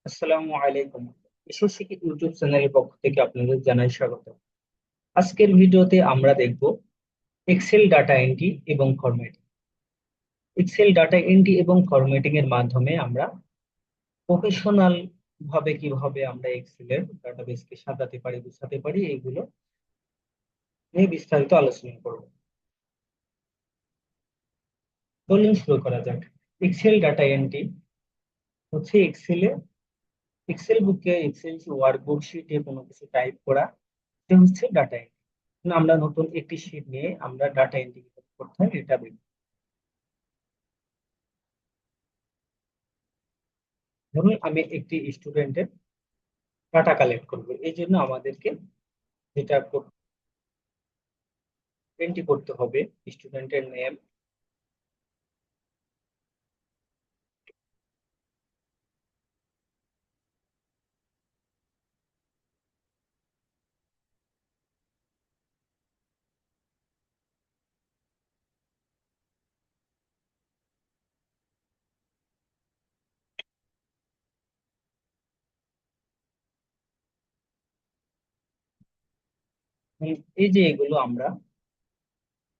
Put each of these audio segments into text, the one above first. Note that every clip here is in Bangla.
আসসালামু আলাইকুম। বিশ্বশিক্ষা ইউটিউব চ্যানেলের পক্ষ থেকে আপনাদের জানাই স্বাগত। আজকের ভিডিওতে আমরা দেখব এক্সেল ডাটা এন্ট্রি এবং ফরম্যাটিং। এক্সেল ডাটা এন্ট্রি এবং ফরম্যাটিং এর মাধ্যমে আমরা প্রফেশনাল ভাবে কিভাবে আমরা এক্সেলের ডাটাবেসকে সাজাতে পারি, গুছাতে পারি, এইগুলো নিয়ে বিস্তারিত আলোচনা করব। চলুন শুরু করা যাক। এক্সেল ডাটা এন্ট্রি হচ্ছে এক্সেল বুকে, এক্সেল ওয়ার্কবুক শিটে কোনো কিছু টাইপ করা, এটা হচ্ছে ডাটা এন্ট্রি। আমরা নতুন একটি শীট নিয়ে আমরা ডাটা এন্ট্রি করতে হয় এটা দেখব। ধরুন আমি একটি স্টুডেন্টের ডাটা কালেক্ট করব, এই জন্য আমাদেরকে যেটা এন্ট্রি করতে হবে স্টুডেন্টের নেম, এই যে এগুলো আমরা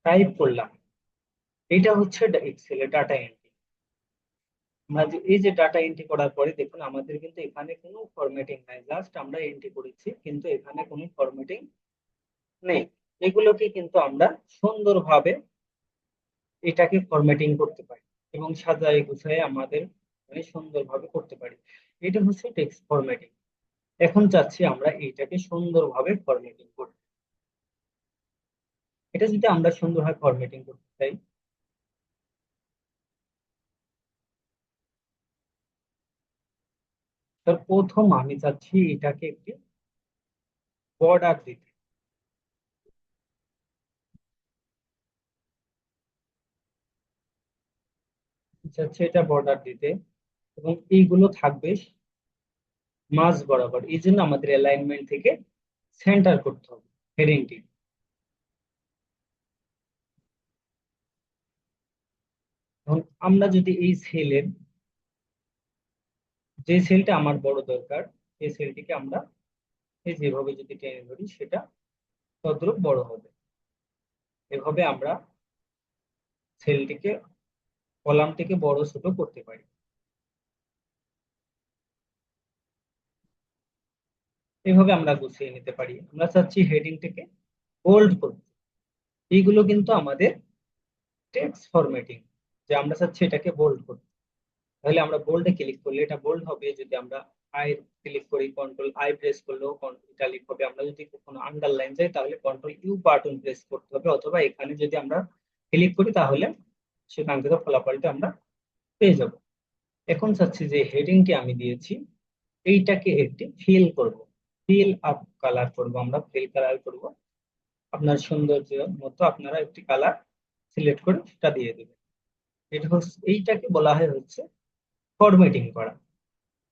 টাইপ করলাম, এটা হচ্ছে এক্সেলের ডাটা এন্ট্রি। আমরা যে এই যে ডাটা এন্ট্রি করার পরে দেখুন আমাদের কিন্তু এখানে কোনো ফরম্যাটিং নাই, জাস্ট আমরা এন্ট্রি করেছি কিন্তু এখানে কোনো ফরম্যাটিং নেই। এগুলোকে কিন্তু আমরা সুন্দরভাবে এটাকে ফরম্যাটিং করতে পারি এবং সাজায় গুছায় আমাদের মানে সুন্দরভাবে করতে পারি। এটা হচ্ছে টেক্সট ফরম্যাটিং। এখন চাচ্ছি আমরা এইটাকে সুন্দরভাবে ফরম্যাটিং করতে। এটা যদি আমরা সুন্দরভাবে ফরম্যাটিং করতে চাই, তার প্রথম আমি চাচ্ছি এটাকে একটি বর্ডার দিতে। চাচ্ছি এটা বর্ডার দিতে এবং এইগুলো থাকবে মাঝ বরাবর, এই জন্য আমাদের অ্যালাইনমেন্ট থেকে সেন্টার করতে হবে হেডিংটি। এবং আমরা যদি এই সেলের যে সেলটা আমার বড় দরকার, এই সেলটিকে আমরা এই যেভাবে যদি টেনে ধরি সেটা তদ্রুপ বড় হবে। এভাবে আমরা সেলটিকে, কলামটিকে বড় ছোট করতে পারি। এভাবে আমরা গুছিয়ে নিতে পারি। আমরা চাচ্ছি হেডিংটাকে বোল্ড করতে। এইগুলো কিন্তু আমাদের টেক্সট ফরম্যাটিং, যে আমরা চাচ্ছি এটাকে বোল্ড করতে। তাহলে আমরা বোল্ডে ক্লিক করলে এটা বোল্ড হবে। যদি আমরা আই ক্লিক করি, কন্ট্রোল আই প্রেস করলেও ইটালিক হবে। আমরা যদি কোনো আন্ডারলাইন যাই তাহলে কন্ট্রোল ইউ বাটন প্রেস করতে হবে, অথবা এখানে যদি আমরা ক্লিক করি তাহলে সেখান থেকে ফলাফলটা আমরা পেয়ে যাব। এখন চাচ্ছি যে হেডিংটি আমি দিয়েছি এইটাকে একটি ফিল করব, ফিল আপ কালার করব। আমরা ফিল কালার করব, আপনার সৌন্দর্য মতো আপনারা একটি কালার সিলেক্ট করে সেটা দিয়ে দেবেন। এটা হচ্ছে, এইটাকে বলা হয় হচ্ছে ফরম্যাটিং করা।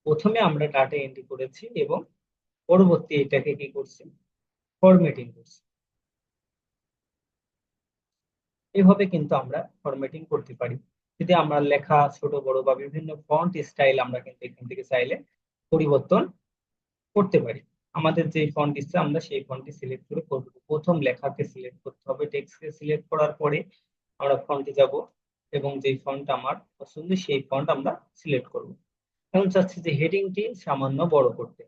প্রথমে আমরা ডাটা এন্ট্রি করেছি এবং পরবর্তী এটাকে কি করছি, ফরম্যাটিং করছি। এভাবে কিন্তু আমরা ফরম্যাটিং করতে পারি। যদি আমরা লেখা ছোট বড় বা বিভিন্ন ফন্ট স্টাইল আমরা কিন্তু এখান থেকে চাইলে পরিবর্তন করতে পারি। আমাদের যে ফন্ট ইচ্ছে আমরা সেই ফন্টটি সিলেক্ট করে করব। প্রথম লেখাকে সিলেক্ট করতে হবে, টেক্সটকে সিলেক্ট করার পরে আমরা ফন্টে যাব এবং যে ফন্ট আমার পছন্দ সেই ফন্ট আমরা সিলেক্ট করব। এখন চাচ্ছি যে হেডিংটি সামান্য বড় করতে।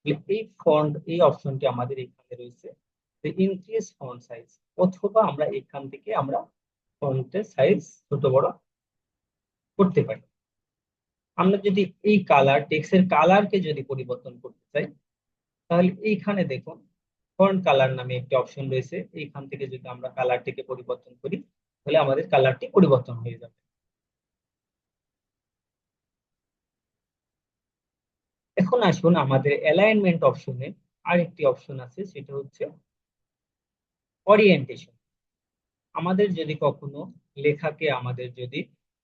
এই ফন্ট, এই অপশনটি আমাদের এখানে রয়েছে যে ইনক্রিজ ফন্ট সাইজ, অথবা আমরা এখান থেকে আমরা ফন্টের সাইজ ছোট বড় করতে পারি। আমরা যদি এই কালার, টেক্সটের কালারকে যদি পরিবর্তন করতে চাই তাহলে এইখানে দেখুন ফন্ট কালার নামে একটি অপশন রয়েছে। এইখান থেকে যদি আমরা কালারটিকে পরিবর্তন করি তাহলে আমাদের কালারটি পরিবর্তন হয়ে যাবে। এখন আসুন আমাদের অ্যালাইনমেন্ট অপশনে আরেকটি অপশন আছে, সেটা হচ্ছে ওরিয়েন্টেশন। আমাদের যদি কখনো লেখাকে আমাদের যদি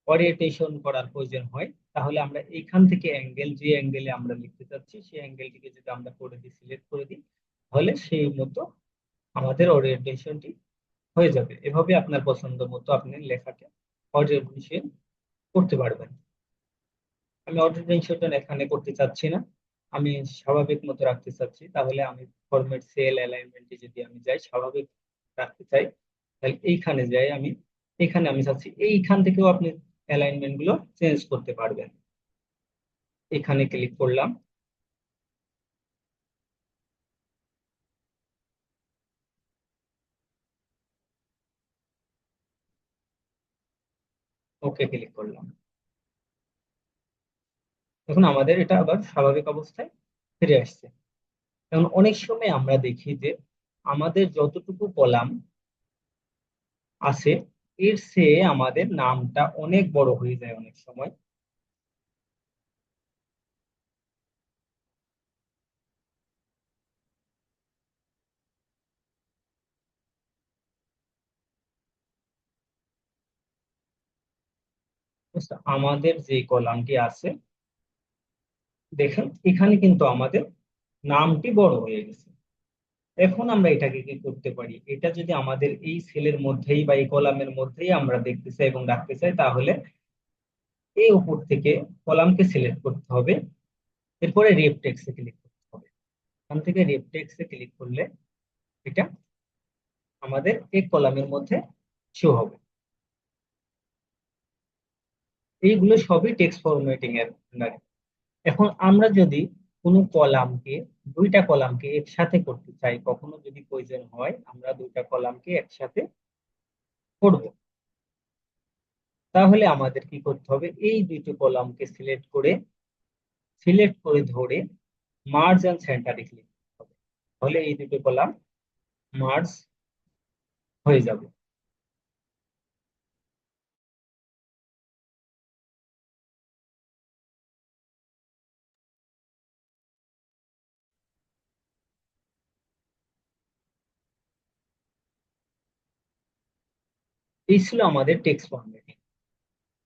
ওরিয়েন্টেশন করার প্রয়োজন হয় তাহলে আমরা এখান থেকে অ্যাঙ্গেল, যে অ্যাঙ্গেলে আমরা লিখতে চাচ্ছি সেই অ্যাঙ্গেলটিকে যদি আমরা করে দিই, সিলেক্ট করে দিই, তাহলে সেই মতো আমাদের ওরিয়েন্টেশনটি হয়ে যাবে। এভাবে আপনার পছন্দ মতো আপনি লেখাকে ওরিয়েন্টেশন করতে পারবেন। আমি অটো মেনশন এখানে করতে চাচ্ছি না, আমি স্বাভাবিক মতো রাখতে চাচ্ছি। তাহলে আমি ফরম্যাট সেল অ্যালাইনমেন্টে যদি আমি যাই, স্বাভাবিক রাখতে চাই, তাহলে এইখানে যাই আমি, এখানে আমি চাচ্ছি এইখান থেকেও আপনি অ্যালাইনমেন্ট গুলো চেঞ্জ করতে পারবেন। এখানে ক্লিক করলাম, ওকে ক্লিক করলাম। এখন আমাদের এটা আবার স্বাভাবিক অবস্থায় ফিরে আসছে। এখন অনেক সময় আমরা দেখি যে আমাদের যতটুকু কলাম আছে, এর চেয়ে আমাদের নামটা অনেক বড় হয়ে যায় অনেক সময়। বুঝছো? আমাদের যে কলামটি আছে, দেখেন এখানে কিন্তু আমাদের নামটি বড় হয়ে গেছে। এখন আমরা এটাকে কি করতে পারি, এটা যদি আমাদের এই সেলের মধ্যেই বা এই কলামের মধ্যেই আমরা দেখতে চাই এবং রাখতে চাই, তাহলে এই উপর থেকে কলামকে সিলেক্ট করতে হবে, এরপরে রেপ টেক্সে ক্লিক করতে হবে। এখান থেকে রেপ টেক্সে ক্লিক করলে এটা আমাদের এই কলামের মধ্যে শো হবে। এইগুলো সবই টেক্সট ফরম্যাটিং এর আন্ডারে। এখন আমরা যদি কোনো কলামকে, দুইটা কলামকে একসাথে করতে চাই, কখনো যদি প্রয়োজন হয় আমরা দুইটা কলামকে একসাথে করব, তাহলে আমাদের কি করতে হবে, এই দুইটি কলামকে সিলেক্ট করে ধরে মার্জ এন্ড সেন্টারে ক্লিক করতে হবে। তাহলে এই দুটো কলাম মার্জ হয়ে যাবে। এই ছিল আমাদের টেক্সট ফরম্যাটিং।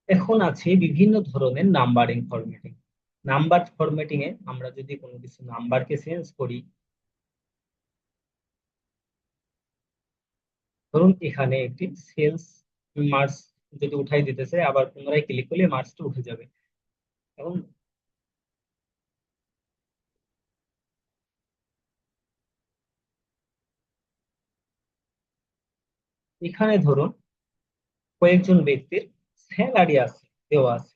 এখন আছে বিভিন্ন ধরনের নাম্বারিং ফরম্যাটিং। নাম্বার ফরম্যাটিং এ আমরা যদি কোনো কিছু নাম্বারকে চেঞ্জ করি, ধরুন এখানে একটি সেলস মার্কস যদি উঠাই দিতে চাই, আবার পুনরায় ক্লিক করলে মার্কসটা উঠে যাবে। এবং এখানে ধরুন কয়েকজন ব্যক্তির স্যালারি আছে, দেওয়া আছে।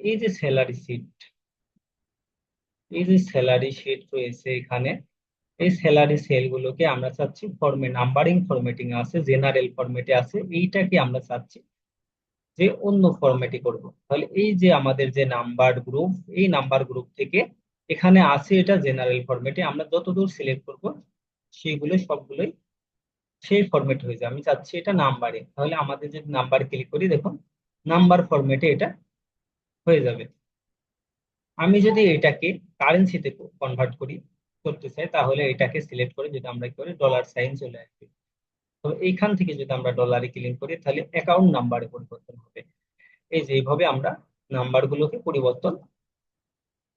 এই যে স্যালারি শিট, এই যে স্যালারি শিট রয়েছে এখানে, এই স্যালারি সেল গুলোকে আমরা চাচ্ছি নাম্বারিং ফরম্যাটিং আছে, জেনারেল ফরম্যাটে আছে, এইটাকে আমরা চাচ্ছি যে অন্য ফরম্যাটে করব। তাহলে এই যে আমাদের যে নাম্বার গ্রুপ, এই নাম্বার গ্রুপ থেকে এখানে আছে এটা জেনারেল ফরম্যাটে, আমরা যতদূর সিলেক্ট করব সেগুলো সবগুলোই সেই ফরম্যাট হয়ে যায়। আমি চাচ্ছি এটা নাম্বারে, তাহলে আমাদের যদি নাম্বার ক্লিক করি, দেখুন নাম্বার ফরম্যাটে এটা হয়ে যাবে। আমি যদি এটাকে কারেন্সিতে কনভার্ট করতে চাই, তাহলে এটাকে সিলেক্ট করে যদি আমরা কি করি, ডলার সাইন চলে আসবে। তো এইখান থেকে যদি আমরা ডলারে ক্লিক করি, তাহলে অ্যাকাউন্ট নাম্বারে পরিবর্তন হবে। এই যে এইভাবে আমরা নাম্বারগুলোকে পরিবর্তন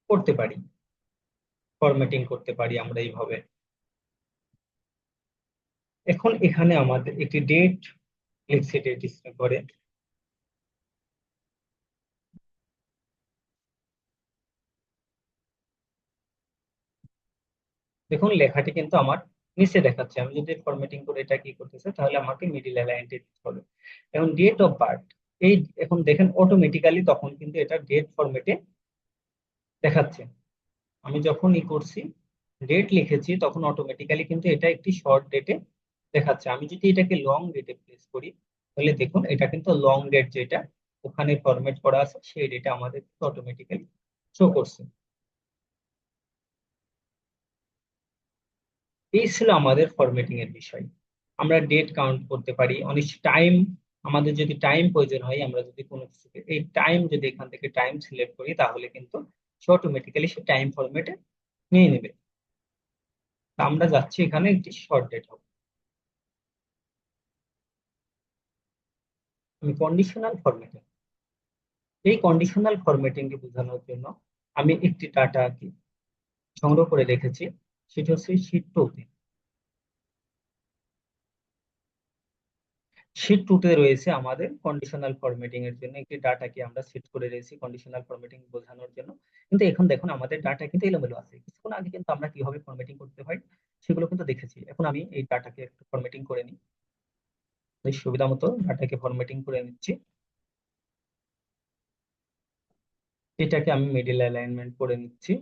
করতে পারি, ফরম্যাটিং করতে পারি আমরা এইভাবে। এখন এখানে আমাদের একটি ডেট লিখছে, ডেট করে দেখুন লেখাটি কিন্তু আমার নিচে দেখাচ্ছে। আমি যদি ফরম্যাটিং করে এটা কি করতেছে, তাহলে আমাকে মিডিল অ্যালাইনটি দিতে হবে। এখন ডেট অফ বার্থ, এই এখন দেখেন অটোমেটিক্যালি তখন কিন্তু এটা ডেট ফরম্যাটে দেখাচ্ছে। আমি যখন করছি, ডেট লিখেছি, তখন অটোমেটিক্যালি কিন্তু এটা একটি শর্ট ডেটে দেখাচ্ছে। আমি যদি এটাকে লং ডেটে প্লেস করি, তাহলে দেখুন এটা কিন্তু লং ডেট যেটা ওখানে ফরম্যাট করা আছে, সেই ডেটা আমাদের অটোমেটিক্যালি শো করছে। এই ছিল আমাদের ফরম্যাটিং এর বিষয়। আমরা ডেট কাউন্ট করতে পারি, অনেক টাইম, আমাদের যদি টাইম প্রয়োজন হয়, আমরা যদি কোনো কিছুকে এই টাইম যদি এখান থেকে টাইম সিলেক্ট করি, তাহলে কিন্তু সে অটোমেটিক্যালি সে টাইম ফরম্যাটে নিয়ে নেবে। তা আমরা যাচ্ছি এখানে একটি শর্ট ডেট হবে। আমি কন্ডিশনাল ফরম্যাটিং, এই কন্ডিশনাল ফরম্যাটিং কে বোঝানোর জন্য আমি একটি ডাটা কি সংগ্রহ করে রেখেছি। সেটা হচ্ছে শীট 2-তে। শীট 2-তে রয়েছে আমাদের কন্ডিশনাল ফরম্যাটিং এর জন্য একটি ডাটাকে আমরা সেট করে রয়েছি কন্ডিশনাল ফরম্যাটিং বোঝানোর জন্য। কিন্তু এখন দেখুন আমাদের ডাটা কিন্তু এলোমেলো আছে, কিছুক্ষণ আগে কিন্তু আমরা কিভাবে ফরম্যাটিং করতে হয় সেগুলো কিন্তু দেখেছি। এখন আমি এই ডাটাকে একটু ফরম্যাটিং করে নিই, এই সুবিধা মতো ডাটাকে ফরম্যাটিং করে নিচ্ছি। এটাকে আমি মিডিল অ্যালাইনমেন্ট করে নিচ্ছি।